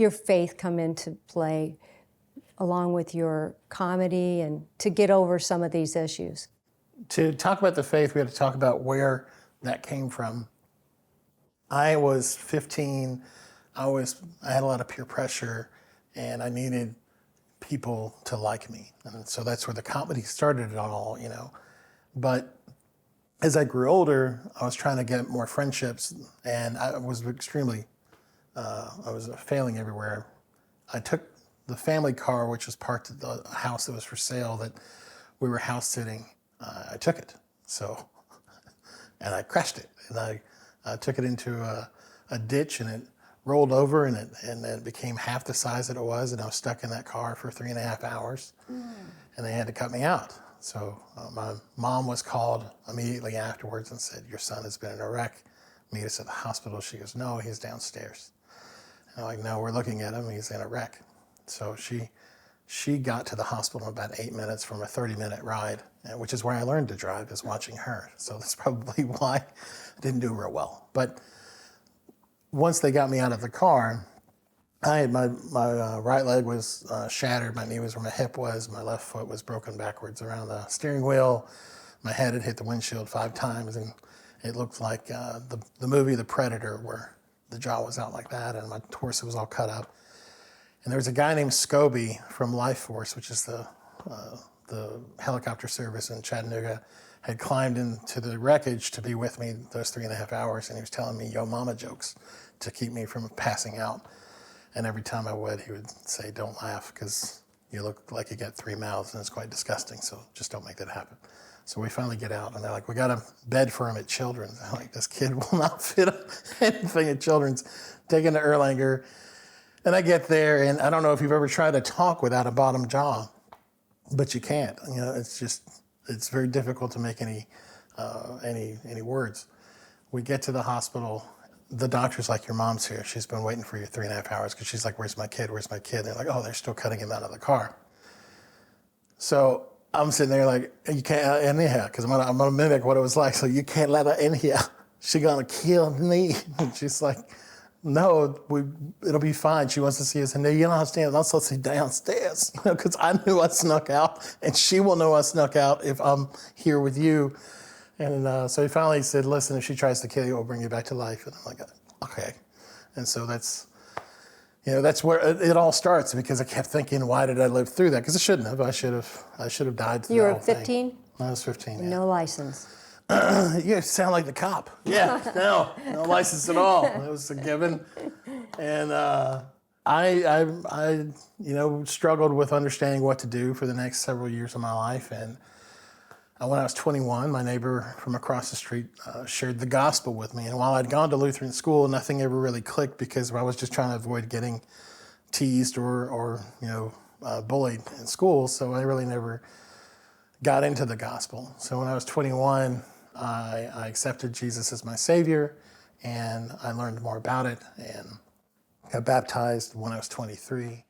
your faith come into play along with your comedy and to get over some of these issues? To talk about the faith, we had to talk about where that came from. I was 15. I had a lot of peer pressure, and I needed people to like me. And so that's where the comedy started it all, you know. But as I grew older, I was trying to get more friendships, and I was failing everywhere. I took the family car, which was parked at the house that was for sale, that we were house sitting. I took it, and I crashed it, and I took it into a ditch, and it rolled over, and it became half the size that it was, and I was stuck in that car for 3.5 hours, and they had to cut me out. So my mom was called immediately afterwards and said, "Your son has been in a wreck. Meet us at the hospital." She goes, "No, he's downstairs." And I'm like, "No, we're looking at him. He's in a wreck." So she got to the hospital in about 8 minutes from a 30-minute ride, which is where I learned to drive, is watching her. So that's probably why I didn't do real well. But once they got me out of the car, I had my right leg was shattered. My knee was where my hip was. My left foot was broken backwards around the steering wheel. My head had hit the windshield 5 times, and it looked like the movie The Predator, where the jaw was out like that, and my torso was all cut up. And there was a guy named Scobie from Life Force, which is the helicopter service in Chattanooga, had climbed into the wreckage to be with me those 3.5 hours, and he was telling me yo mama jokes to keep me from passing out. And every time I would, he would say, "Don't laugh, because you look like you got 3 mouths, and it's quite disgusting, so just don't make that happen." So we finally get out, and they're like, "We got a bed for him at Children's." I'm like, "This kid will not fit anything at Children's." Taken to Erlanger, and I get there, and I don't know if you've ever tried to talk without a bottom jaw, but you can't. You know, it's very difficult to make any words. We get to the hospital. The doctor's like, "Your mom's here. She's been waiting for you 3.5 hours," because she's like, "Where's my kid? Where's my kid?" They're like, "Oh, they're still cutting him out of the car." So I'm sitting there like, "You can't in here," because I'm gonna mimic what it was like. So, "You can't let her in here. She's gonna kill me." And she's like, "No, it'll be fine. She wants to see us." And you don't understand, I'm supposed to be downstairs, because I knew I snuck out, and she will know I snuck out if I'm here with you. And so he finally said, "Listen, if she tries to kill you, we'll bring you back to life." And I'm like, "Okay." And so that's where it all starts, because I kept thinking, why did I live through that? Because I shouldn't have. I should have died. You were 15? I was 15. Yeah. No license. You sound like the cop. Yeah, no license at all. It was a given. And I struggled with understanding what to do for the next several years of my life. And when I was 21, my neighbor from across the street shared the gospel with me. And while I'd gone to Lutheran school, nothing ever really clicked, because I was just trying to avoid getting teased or bullied in school. So I really never got into the gospel. So when I was 21, I accepted Jesus as my Savior, and I learned more about it and got baptized when I was 23.